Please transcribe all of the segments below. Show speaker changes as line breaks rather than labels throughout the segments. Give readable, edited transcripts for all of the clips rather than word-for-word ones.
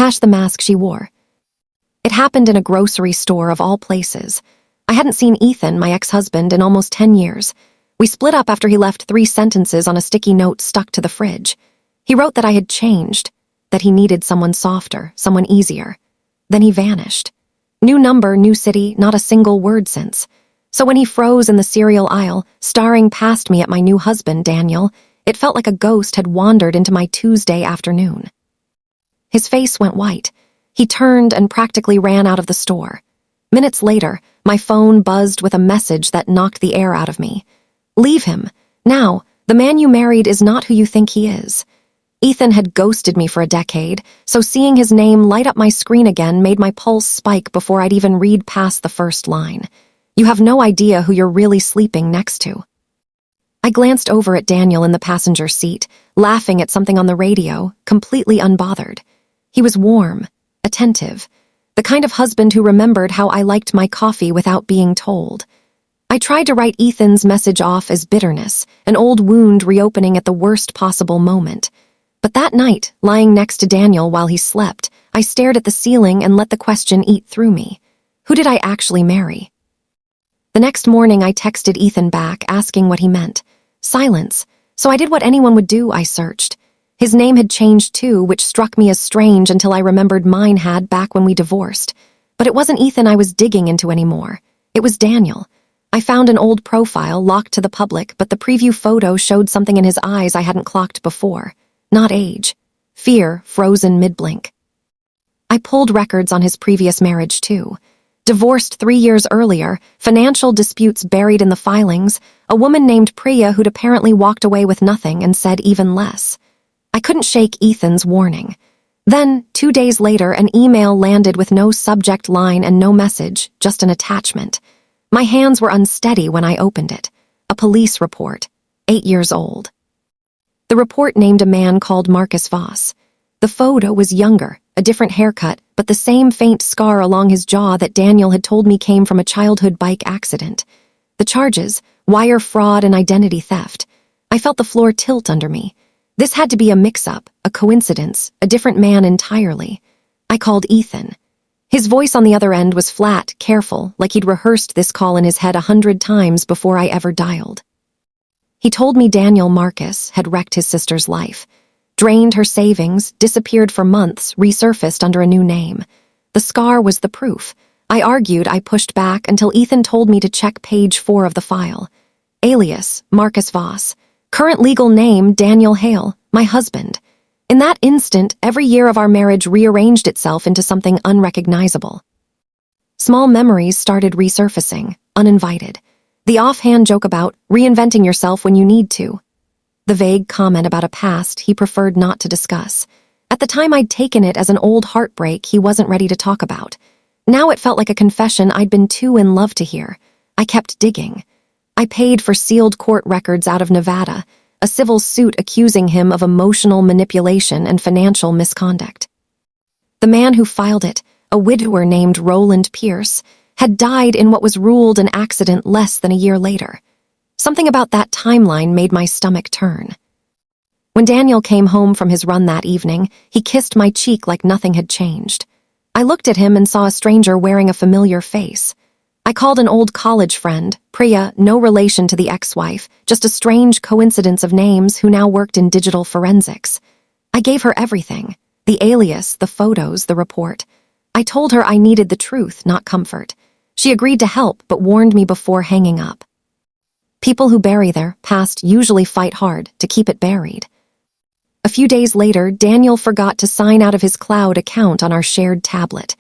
Cash the mask she wore. It happened in a grocery store of all places. I hadn't seen Ethan, my ex-husband, in almost 10 years. We split up after he left 3 sentences on a sticky note stuck to the fridge. He wrote that I had changed, that he needed someone softer, someone easier. Then he vanished. New number, new city, not a single word since. So when he froze in the cereal aisle, staring past me at my new husband, Daniel, it felt like a ghost had wandered into my Tuesday afternoon. His face went white. He turned and practically ran out of the store. Minutes later, my phone buzzed with a message that knocked the air out of me. Leave him. Now, the man you married is not who you think he is. Ethan had ghosted me for a decade, so seeing his name light up my screen again made my pulse spike before I'd even read past the first line. You have no idea who you're really sleeping next to. I glanced over at Daniel in the passenger seat, laughing at something on the radio, completely unbothered. He was warm, attentive, the kind of husband who remembered how I liked my coffee without being told. I tried to write Ethan's message off as bitterness, an old wound reopening at the worst possible moment. But that night, lying next to Daniel while he slept, I stared at the ceiling and let the question eat through me. Who did I actually marry? The next morning, I texted Ethan back, asking what he meant. Silence. So I did what anyone would do, I searched. His name had changed too, which struck me as strange until I remembered mine had back when we divorced. But it wasn't Ethan I was digging into anymore. It was Daniel. I found an old profile locked to the public, but the preview photo showed something in his eyes I hadn't clocked before. Not age. Fear, frozen mid-blink. I pulled records on his previous marriage too. Divorced 3 years earlier, financial disputes buried in the filings, a woman named Priya who'd apparently walked away with nothing and said even less. I couldn't shake Ethan's warning. Then, 2 days later, an email landed with no subject line and no message, just an attachment. My hands were unsteady when I opened it. A police report, 8 years old. The report named a man called Marcus Voss. The photo was younger, a different haircut, but the same faint scar along his jaw that Daniel had told me came from a childhood bike accident. The charges, wire fraud and identity theft. I felt the floor tilt under me. This had to be a mix-up, a coincidence, a different man entirely. I called Ethan. His voice on the other end was flat, careful, like he'd rehearsed this call in his head 100 times before I ever dialed. He told me Daniel Marcus had wrecked his sister's life. Drained her savings, disappeared for months, resurfaced under a new name. The scar was the proof. I argued, I pushed back until Ethan told me to check page 4 of the file. Alias, Marcus Voss. Current legal name, Daniel Hale, my husband. In that instant, every year of our marriage rearranged itself into something unrecognizable. Small memories started resurfacing, uninvited. The offhand joke about reinventing yourself when you need to. The vague comment about a past he preferred not to discuss. At the time I'd taken it as an old heartbreak he wasn't ready to talk about. Now it felt like a confession I'd been too in love to hear. I kept digging. I paid for sealed court records out of Nevada, a civil suit accusing him of emotional manipulation and financial misconduct. The man who filed it, a widower named Roland Pierce, had died in what was ruled an accident less than a year later. Something about that timeline made my stomach turn. When Daniel came home from his run that evening, he kissed my cheek like nothing had changed. I looked at him and saw a stranger wearing a familiar face. I called an old college friend, Priya, no relation to the ex-wife, just a strange coincidence of names who now worked in digital forensics. I gave her everything, the alias, the photos, the report. I told her I needed the truth, not comfort. She agreed to help, but warned me before hanging up. People who bury their past usually fight hard to keep it buried. A few days later, Daniel forgot to sign out of his cloud account on our shared tablet.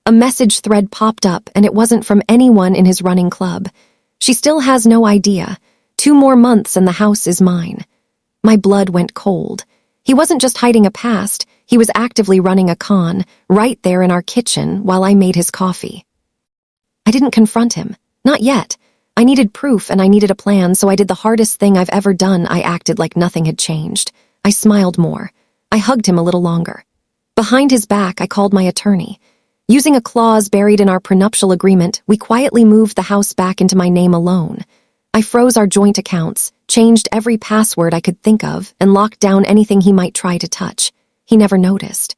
A message thread popped up, and it wasn't from anyone in his running club. She still has no idea. 2 more months and the house is mine. My blood went cold. He wasn't just hiding a past, he was actively running a con, right there in our kitchen while I made his coffee. I didn't confront him. Not yet. I needed proof and I needed a plan, so I did the hardest thing I've ever done. I acted like nothing had changed. I smiled more. I hugged him a little longer. Behind his back, I called my attorney. Using a clause buried in our prenuptial agreement, we quietly moved the house back into my name alone. I froze our joint accounts, changed every password I could think of, and locked down anything he might try to touch. He never noticed.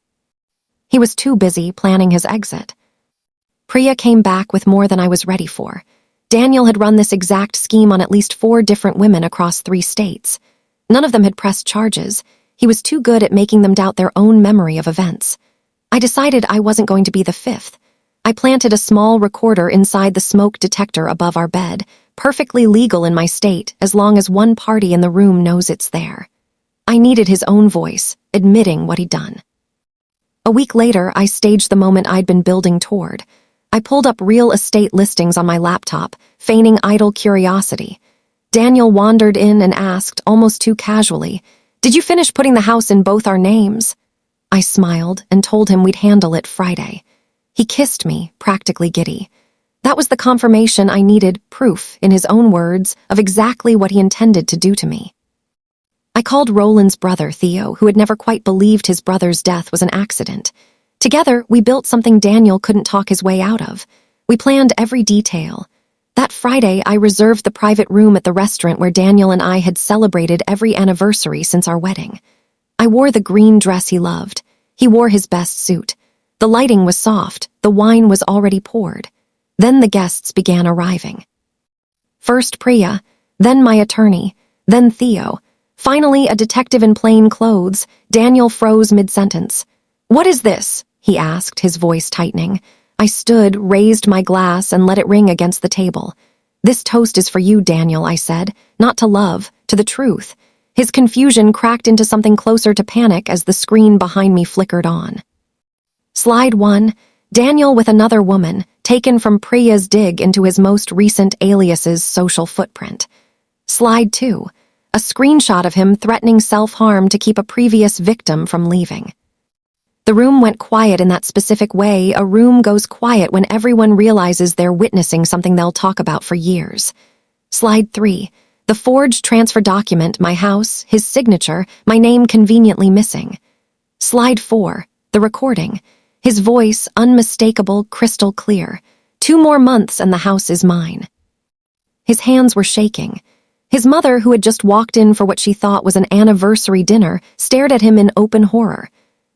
He He was too busy planning his exit. Priya came back with more than I was ready for. Daniel had run this exact scheme on at least 4 different women across 3 states. None of them had pressed charges. He was too good at making them doubt their own memory of events. I decided I wasn't going to be the 5th. I planted a small recorder inside the smoke detector above our bed, perfectly legal in my state as long as one party in the room knows it's there. I needed his own voice, admitting what he'd done. A week later, I staged the moment I'd been building toward. I pulled up real estate listings on my laptop, feigning idle curiosity. Daniel wandered in and asked, almost too casually, "Did you finish putting the house in both our names?" I smiled and told him we'd handle it Friday. He kissed me, practically giddy. That was the confirmation I needed, proof, in his own words, of exactly what he intended to do to me. I called Roland's brother, Theo, who had never quite believed his brother's death was an accident. Together, we built something Daniel couldn't talk his way out of. We planned every detail. That Friday, I reserved the private room at the restaurant where Daniel and I had celebrated every anniversary since our wedding. I wore the green dress he loved. He wore his best suit. The lighting was soft. The wine was already poured. Then the guests began arriving. First Priya, then my attorney, then Theo. Finally, a detective in plain clothes. Daniel froze mid-sentence. "What is this?" he asked, his voice tightening. I stood, raised my glass, and let it ring against the table. "This toast is for you, Daniel," I said. "Not to love, to the truth." His confusion cracked into something closer to panic as the screen behind me flickered on. Slide 1. Daniel with another woman, taken from Priya's dig into his most recent alias's social footprint. Slide 2. A screenshot of him threatening self-harm to keep a previous victim from leaving. The room went quiet in that specific way. A room goes quiet when everyone realizes they're witnessing something they'll talk about for years. Slide 3. The forged transfer document, my house, his signature, my name conveniently missing. Slide 4. The recording. His voice, unmistakable, crystal clear. 2 more months and the house is mine. His hands were shaking. His mother, who had just walked in for what she thought was an anniversary dinner, stared at him in open horror.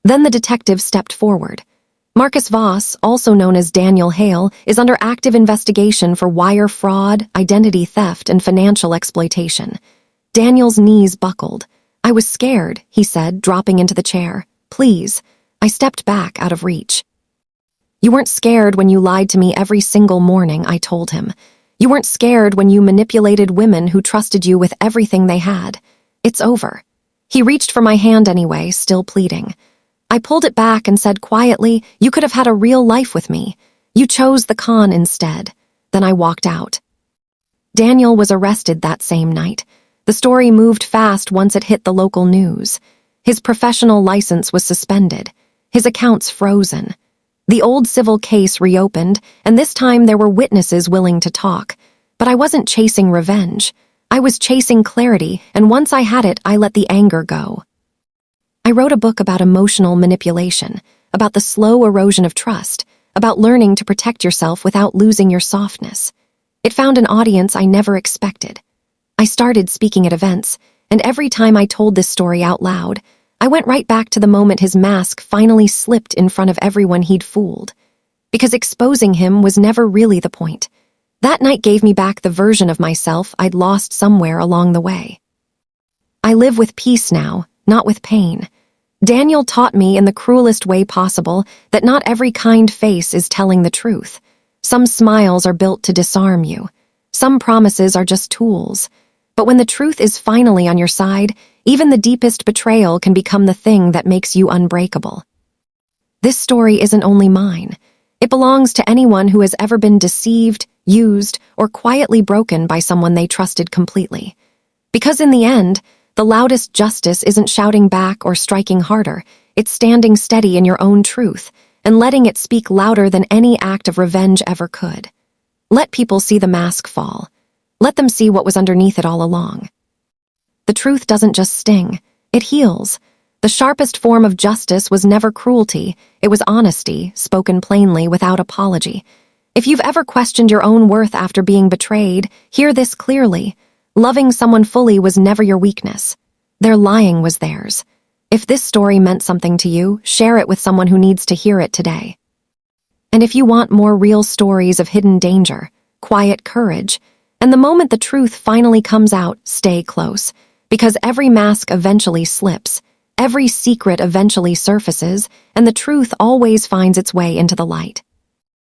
Then the detective stepped forward. Marcus Voss, also known as Daniel Hale, is under active investigation for wire fraud, identity theft, and financial exploitation. Daniel's knees buckled. "I was scared," he said, dropping into the chair. "Please." I stepped back out of reach. "You weren't scared when you lied to me every single morning," I told him. "You weren't scared when you manipulated women who trusted you with everything they had. It's over." He reached for my hand anyway, still pleading. I pulled it back and said quietly, "You could have had a real life with me. You chose the con instead." Then I walked out. Daniel was arrested that same night. The story moved fast once it hit the local news. His professional license was suspended. His accounts frozen. The old civil case reopened, and this time there were witnesses willing to talk. But I wasn't chasing revenge. I was chasing clarity, and once I had it, I let the anger go. I wrote a book about emotional manipulation, about the slow erosion of trust, about learning to protect yourself without losing your softness. It found an audience I never expected. I started speaking at events, and every time I told this story out loud, I went right back to the moment his mask finally slipped in front of everyone he'd fooled. Because exposing him was never really the point. That night gave me back the version of myself I'd lost somewhere along the way. I live with peace now, not with pain. Daniel taught me in the cruelest way possible that not every kind face is telling the truth. Some smiles are built to disarm you. Some promises are just tools. But when the truth is finally on your side, even the deepest betrayal can become the thing that makes you unbreakable. This story isn't only mine. It belongs to anyone who has ever been deceived, used, or quietly broken by someone they trusted completely. Because in the end, the loudest justice isn't shouting back or striking harder. It's standing steady in your own truth and letting it speak louder than any act of revenge ever could. Let people see the mask fall. Let them see what was underneath it all along. The truth doesn't just sting, it heals. The sharpest form of justice was never cruelty, it was honesty, spoken plainly without apology. If you've ever questioned your own worth after being betrayed, hear this clearly. Loving someone fully was never your weakness. Their lying was theirs. If this story meant something to you, share it with someone who needs to hear it today. And if you want more real stories of hidden danger, quiet courage, and the moment the truth finally comes out, stay close. Because every mask eventually slips, every secret eventually surfaces, and the truth always finds its way into the light.